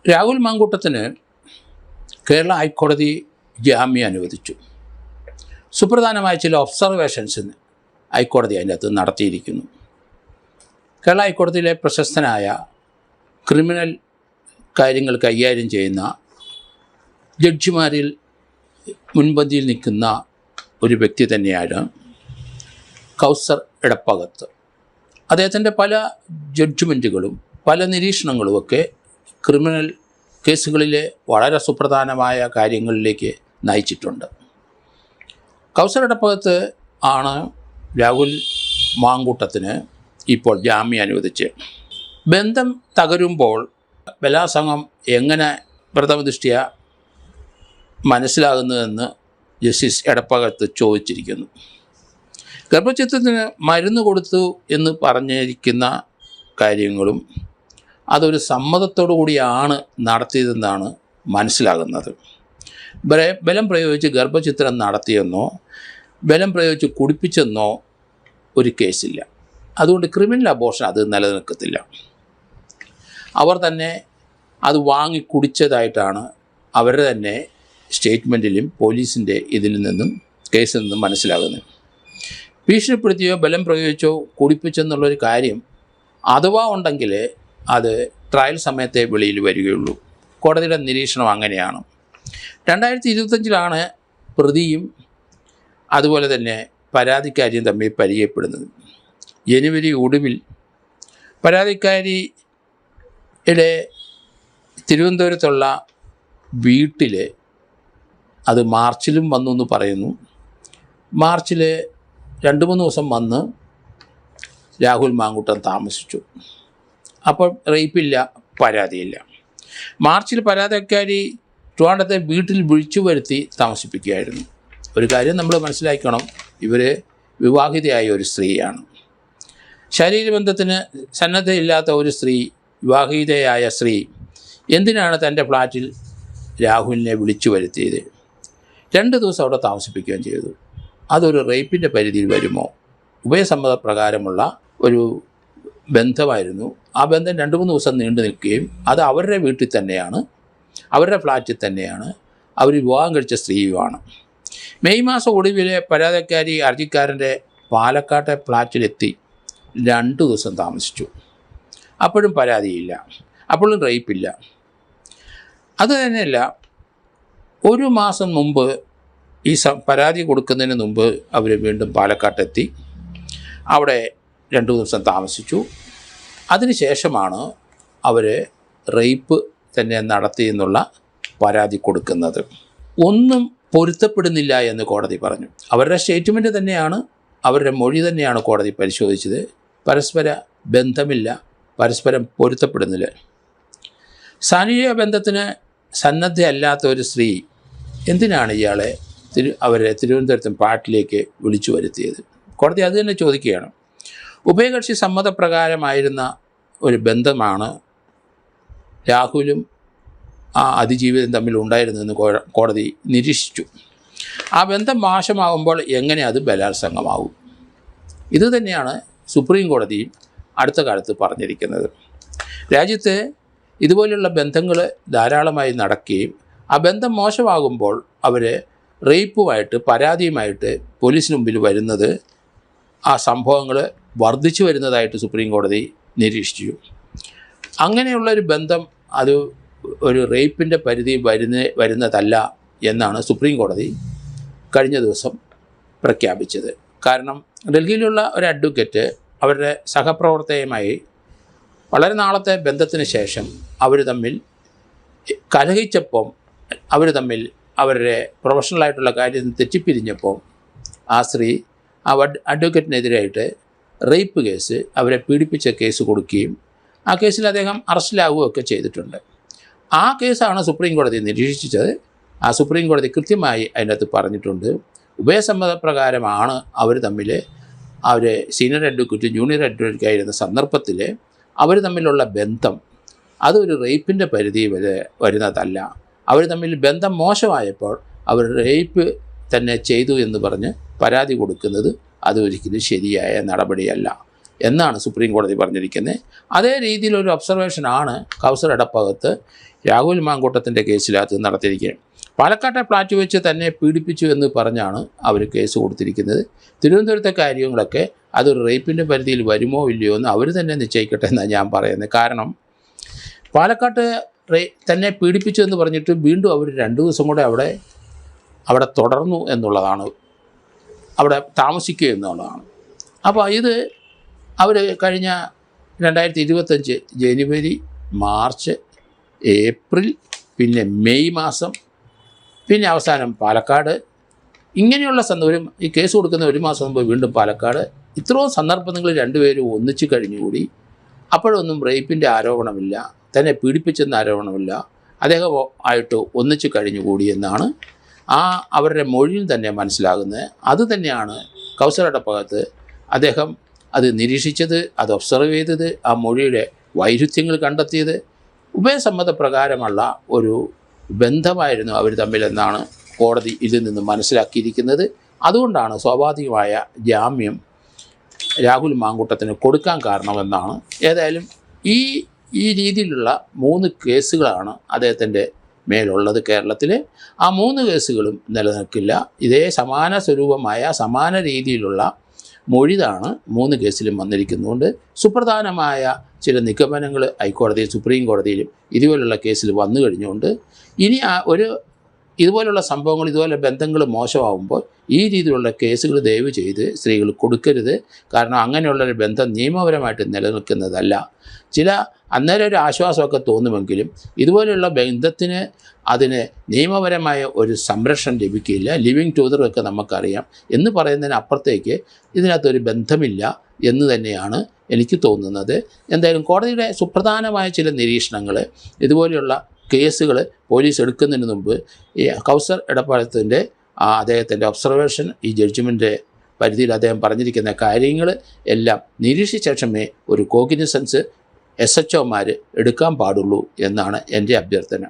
രാഹുൽ മാങ്കൂട്ടത്തിന് കേരള ഹൈക്കോടതി ജാമ്യം അനുവദിച്ചു. സുപ്രധാനമായ ചില ഒബ്സർവേഷൻസ് ഹൈക്കോടതി അതിൻ്റെ അകത്ത് നടത്തിയിരിക്കുന്നു. കേരള ഹൈക്കോടതിയിലെ പ്രശസ്തനായ ക്രിമിനൽ കാര്യങ്ങൾ കൈകാര്യം ചെയ്യുന്ന ജഡ്ജിമാരിൽ മുൻപന്തിയിൽ നിൽക്കുന്ന ഒരു വ്യക്തി തന്നെയാണ് കൗസർ എടപ്പകത്ത്. അദ്ദേഹത്തിൻ്റെ പല ജഡ്ജ്മെൻറ്റുകളും പല നിരീക്ഷണങ്ങളുമൊക്കെ ക്രിമിനൽ കേസുകളിലെ വളരെ സുപ്രധാനമായ കാര്യങ്ങളിലേക്ക് നയിച്ചിട്ടുണ്ട്. കൗസർ എടപ്പകത്ത് ആണ് രാഹുൽ മാങ്കൂട്ടത്തിന് ഇപ്പോൾ ജാമ്യം അനുവദിച്ച്. ബന്ധം തകരുമ്പോൾ ബലാത്സംഗം എങ്ങനെ പ്രഥമദൃഷ്ട്യ മനസ്സിലാകുന്നതെന്ന് ജസ്റ്റിസ് എടപ്പകത്ത് ചോദിച്ചിരിക്കുന്നു. ഗർഭഛിദ്രത്തിന് മരുന്ന് കൊടുത്തു എന്ന് പറഞ്ഞിരിക്കുന്ന കാര്യങ്ങളും അതൊരു സമ്മതത്തോടു കൂടിയാണ് നടത്തിയതെന്നാണ് മനസ്സിലാകുന്നത്. ബലം പ്രയോഗിച്ച് ഗർഭഛിദ്രം നടത്തിയെന്നോ ബലം പ്രയോഗിച്ച് കുടിപ്പിച്ചെന്നോ ഒരു കേസില്ല. അതുകൊണ്ട് ക്രിമിനൽ അബോർഷൻ അത് നിലനിൽക്കത്തില്ല. അവർ തന്നെ അത് വാങ്ങി കുടിച്ചതായിട്ടാണ് അവരുടെ തന്നെ സ്റ്റേറ്റ്മെൻറ്റിലും പോലീസിൻ്റെ ഇതിൽ നിന്നും കേസിൽ നിന്നും മനസ്സിലാകുന്നത്. ഭീഷണിപ്പെടുത്തിയോ ബലം പ്രയോഗിച്ചോ കുടിപ്പിച്ചെന്നുള്ളൊരു കാര്യം അഥവാ ഉണ്ടെങ്കിൽ അത് ട്രയൽ സമയത്തെ വെളിയിൽ വരികയുള്ളൂ. കോടതിയുടെ നിരീക്ഷണം അങ്ങനെയാണ്. 2025 പ്രതിയും അതുപോലെ തന്നെ പരാതിക്കാരിയും തമ്മിൽ പരിചയപ്പെടുന്നത്. ജനുവരി ഒടുവിൽ പരാതിക്കാരിയുടെ തിരുവനന്തപുരത്തുള്ള വീട്ടിൽ അത് മാർച്ചിലും വന്നു എന്ന് പറയുന്നു. മാർച്ചിൽ 2-3 ദിവസം വന്ന് രാഹുൽ മാങ്കൂട്ടം താമസിച്ചു. അപ്പോൾ റേപ്പില്ല, പരാതിയില്ല. മാർച്ചിൽ പരാതിക്കാരി ട്രിവാൻഡ്രത്തെ വീട്ടിൽ വിളിച്ചു വരുത്തി താമസിപ്പിക്കുകയായിരുന്നു. ഒരു കാര്യം നമ്മൾ മനസ്സിലാക്കണം, ഇവർ വിവാഹിതയായ ഒരു സ്ത്രീയാണ്. ശരീരബന്ധത്തിന് സന്നദ്ധയില്ലാത്ത ഒരു സ്ത്രീ, വിവാഹിതയായ സ്ത്രീ എന്തിനാണ് തൻ്റെ ഫ്ലാറ്റിൽ രാഹുലിനെ വിളിച്ചു വരുത്തിയത്? 2 ദിവസം അവിടെ താമസിപ്പിക്കുകയും ചെയ്തു. അതൊരു റേപ്പിൻ്റെ പരിധിയിൽ വരുമോ? ഉഭയസമ്മതപ്രകാരമുള്ള ഒരു ബന്ധമായിരുന്നു. ആ ബന്ധം 2-3 ദിവസം നീണ്ടു നിൽക്കുകയും അത് അവരുടെ വീട്ടിൽ തന്നെയാണ്, അവരുടെ ഫ്ലാറ്റിൽ തന്നെയാണ്, അവർ വിവാഹം കഴിച്ച സ്ത്രീയുമാണ്. മെയ് മാസം ഒടുവിൽ പരാതിക്കാരി ഹർജിക്കാരൻ്റെ പാലക്കാട്ടെ ഫ്ലാറ്റിലെത്തി 2 ദിവസം താമസിച്ചു. അപ്പോഴും പരാതിയില്ല, അപ്പോഴും റേപ്പില്ല. അത് തന്നെയല്ല, 1 മാസം മുമ്പ് ഈ പരാതി കൊടുക്കുന്നതിന് മുമ്പ് അവർ വീണ്ടും പാലക്കാട്ടെത്തി അവിടെ 2 ദിവസം താമസിച്ചു. അതിനുശേഷമാണ് അവർ റേപ്പ് തന്നെ നടത്തിയെന്നുള്ള പരാതി കൊടുക്കുന്നത്. ഒന്നും പൊരുത്തപ്പെടുന്നില്ല എന്ന് കോടതി പറഞ്ഞു. അവരുടെ സ്റ്റേറ്റ്മെൻറ്റ് തന്നെയാണ്, അവരുടെ മൊഴി തന്നെയാണ് കോടതി പരിശോധിച്ചത്. പരസ്പര ബന്ധമില്ല, പരസ്പരം പൊരുത്തപ്പെടുന്നില്ല. ശാരീരിക ബന്ധത്തിന് സന്നദ്ധയല്ലാത്ത ഒരു സ്ത്രീ എന്തിനാണ് ഇയാളെ അവരെ തിരുവനന്തപുരത്തും പാട്ടിലേക്ക് വിളിച്ചു വരുത്തിയത്? കോടതി അത് തന്നെ ചോദിക്കുകയാണ്. ഉഭയകക്ഷി സമ്മതപ്രകാരമായിരുന്ന ഒരു ബന്ധമാണ് രാഹുലും ആ അതിജീവിതം തമ്മിൽ ഉണ്ടായിരുന്നതെന്ന് കോടതി നിരീക്ഷിച്ചു. ആ ബന്ധം മോശമാകുമ്പോൾ എങ്ങനെ അത് ബലാത്സംഗമാകും? ഇത് തന്നെയാണ് സുപ്രീം കോടതി അടുത്ത കാലത്ത് പറഞ്ഞിരിക്കുന്നത്. രാജ്യത്ത് ഇതുപോലെയുള്ള ബന്ധങ്ങൾ ധാരാളമായി നടക്കുകയും ആ ബന്ധം മോശമാകുമ്പോൾ അവർ റേപ്പുമായിട്ട് പരാതിയുമായിട്ട് പോലീസിന് മുമ്പിൽ വരുന്നത്, ആ സംഭവങ്ങൾ വർദ്ധിച്ചു വരുന്നതായിട്ട് സുപ്രീം കോടതി നിരീക്ഷിച്ചു. അങ്ങനെയുള്ളൊരു ബന്ധം അത് ഒരു റേപ്പിൻ്റെ പരിധി വരുന്നതല്ല എന്നാണ് സുപ്രീം കോടതി കഴിഞ്ഞ ദിവസം പ്രഖ്യാപിച്ചത്. കാരണം ഡൽഹിയിലുള്ള ഒരു അഡ്വക്കേറ്റ് അവരുടെ സഹപ്രവർത്തകയുമായി വളരെ നാളത്തെ ബന്ധത്തിന് ശേഷം അവർ തമ്മിൽ കലഹിച്ചപ്പം, അവർ തമ്മിൽ അവരുടെ പ്രൊഫഷണലായിട്ടുള്ള കാര്യം തെറ്റിപ്പിരിഞ്ഞപ്പോൾ ആ സ്ത്രീ ആ അഡ്വക്കേറ്റിനെതിരായിട്ട് റേപ്പ് കേസ്, അവരെ പീഡിപ്പിച്ച കേസ് കൊടുക്കുകയും ആ കേസിൽ അദ്ദേഹം അറസ്റ്റിലാവുകയൊക്കെ ചെയ്തിട്ടുണ്ട്. ആ കേസാണ് സുപ്രീം കോടതി നിരീക്ഷിച്ചത്. ആ സുപ്രീം കോടതി കൃത്യമായി അതിനകത്ത് പറഞ്ഞിട്ടുണ്ട്, ഉഭയസമ്മതപ്രകാരമാണ് അവർ തമ്മിൽ, അവർ സീനിയർ അഡ്വക്കേറ്റ് ജൂനിയർ അഡ്വക്കേറ്റ് ആയിരുന്ന സന്ദർഭത്തിൽ അവർ തമ്മിലുള്ള ബന്ധം അതൊരു റേപ്പിൻ്റെ പരിധി വരെ വരുന്നതല്ല. അവർ തമ്മിൽ ബന്ധം മോശമായപ്പോൾ അവർ റേപ്പ് തന്നെ ചെയ്തു എന്ന് പറഞ്ഞ് പരാതി കൊടുക്കുന്നത് അതൊരിക്കലും ശരിയായ നടപടിയല്ല എന്നാണ് സുപ്രീം കോടതി പറഞ്ഞിരിക്കുന്നത്. അതേ രീതിയിലൊരു ഒബ്സർവേഷനാണ് കൗസർ എടപ്പകത്ത് രാഹുൽ മാങ്കൂട്ടത്തിൻ്റെ കേസിനകത്ത് നടത്തിയിരിക്കുന്നത്. പാലക്കാട്ടെ ഫ്ലാറ്റ് വെച്ച് തന്നെ പീഡിപ്പിച്ചു എന്ന് പറഞ്ഞാണ് അവർ കേസ് കൊടുത്തിരിക്കുന്നത്. തിരുവനന്തപുരത്തെ കാര്യങ്ങളൊക്കെ അതൊരു റേപ്പിൻ്റെ പരിധിയിൽ വരുമോ ഇല്ലയോ എന്ന് അവർ തന്നെ നിശ്ചയിക്കട്ടെ എന്നാണ് ഞാൻ പറയുന്നത്. കാരണം പാലക്കാട്ട് തന്നെ പീഡിപ്പിച്ചു എന്ന് പറഞ്ഞിട്ട് വീണ്ടും അവർ 2 ദിവസം കൂടെ അവിടെ തുടർന്നു എന്നുള്ളതാണ്, അവിടെ താമസിക്കുക എന്നുള്ളതാണ്. അപ്പോൾ ഇത് അവർ കഴിഞ്ഞ 2025 ജനുവരി, മാർച്ച്, ഏപ്രിൽ, പിന്നെ മെയ് മാസം, പിന്നെ അവസാനം പാലക്കാട്, ഇങ്ങനെയുള്ള സന്ദർഭം ഈ കേസ് കൊടുക്കുന്ന 1 മാസം മുമ്പ് വീണ്ടും പാലക്കാട്, ഇത്രയും സന്ദർഭങ്ങളിൽ രണ്ടുപേരും ഒന്നിച്ച് കഴിഞ്ഞുകൂടി. അപ്പോഴൊന്നും റേപ്പിൻ്റെ ആരോപണമില്ല, തന്നെ പീഡിപ്പിച്ചെന്ന ആരോപണമില്ല, അദ്ദേഹം ആയിട്ട് ഒന്നിച്ച് കഴിഞ്ഞുകൂടി എന്നാണ് അവരുടെ മൊഴിയിൽ തന്നെ മനസ്സിലാകുന്നത്. അതുതന്നെയാണ് കൗസർ എടപ്പകത്ത് അദ്ദേഹം അത് നിരീക്ഷിച്ചത്, അത് ഒബ്സർവ് ചെയ്തത്, ആ മൊഴിയുടെ വൈരുദ്ധ്യങ്ങൾ കണ്ടെത്തിയത്. ഉഭയസമ്മതപ്രകാരമുള്ള ഒരു ബന്ധമായിരുന്നു അവർ തമ്മിലെന്നാണ് കോടതി ഇതിൽ നിന്ന് മനസ്സിലാക്കിയിരിക്കുന്നത്. അതുകൊണ്ടാണ് സ്വാഭാവികമായ ജാമ്യം രാഹുൽ മാങ്കൂട്ടത്തിന് കൊടുക്കാൻ കാരണമെന്നാണ്. ഏതായാലും ഈ രീതിയിലുള്ള 3 കേസുകളാണ് അദ്ദേഹത്തിൻ്റെ മേലുള്ളത് കേരളത്തിൽ. ആ 3 കേസുകളും നിലനിൽക്കില്ല. ഇതേ സമാന സ്വരൂപമായ സമാന രീതിയിലുള്ള മൊഴിതാണ് 3 കേസിലും വന്നിരിക്കുന്നതുകൊണ്ട് സുപ്രധാനമായ ചില നിഗമനങ്ങൾ ഹൈക്കോടതിയിൽ, സുപ്രീം കോടതിയിലും ഇതുപോലുള്ള കേസിൽ വന്നു കഴിഞ്ഞുകൊണ്ട് ഇനി ഇതുപോലുള്ള സംഭവങ്ങൾ, ഇതുപോലെ ബന്ധങ്ങൾ മോശമാകുമ്പോൾ ഈ രീതിയിലുള്ള കേസുകൾ ദയവ് ചെയ്ത് സ്ത്രീകൾ കൊടുക്കരുത്. കാരണം അങ്ങനെയുള്ളൊരു ബന്ധം നിയമപരമായിട്ട് നിലനിൽക്കുന്നതല്ല. അന്നേരം ഒരു ആശ്വാസമൊക്കെ തോന്നുമെങ്കിലും ഇതുപോലെയുള്ള ബന്ധത്തിന് അതിന് നിയമപരമായ ഒരു സംരക്ഷണം ലഭിക്കില്ല. ലിവിങ് ടുഗദറൊക്കെ നമുക്കറിയാം എന്ന് പറയുന്നതിന് അപ്പുറത്തേക്ക് ഇതിനകത്തൊരു ബന്ധമില്ല എന്ന് തന്നെയാണ് എനിക്ക് തോന്നുന്നത്. എന്തായാലും കോടതിയുടെ സുപ്രധാനമായ ചില നിരീക്ഷണങ്ങൾ, ഇതുപോലെയുള്ള കേസുകൾ പോലീസ് എടുക്കുന്നതിന് മുമ്പ് ഈ കൗസർ എടപ്പാളത്തിൻ്റെ അദ്ദേഹത്തിൻ്റെ ഒബ്സർവേഷൻ, ഈ ജഡ്ജ്മെൻറ്റ് പരിധിയിൽ അദ്ദേഹം പറഞ്ഞിരിക്കുന്ന കാര്യങ്ങൾ എല്ലാം നിരീക്ഷിച്ച ശേഷമേ ഒരു കോഗ്നിസൻസ് SHOമാർ എടുക്കാൻ പാടുള്ളൂ എന്നാണ് എൻ്റെ അഭ്യർത്ഥന.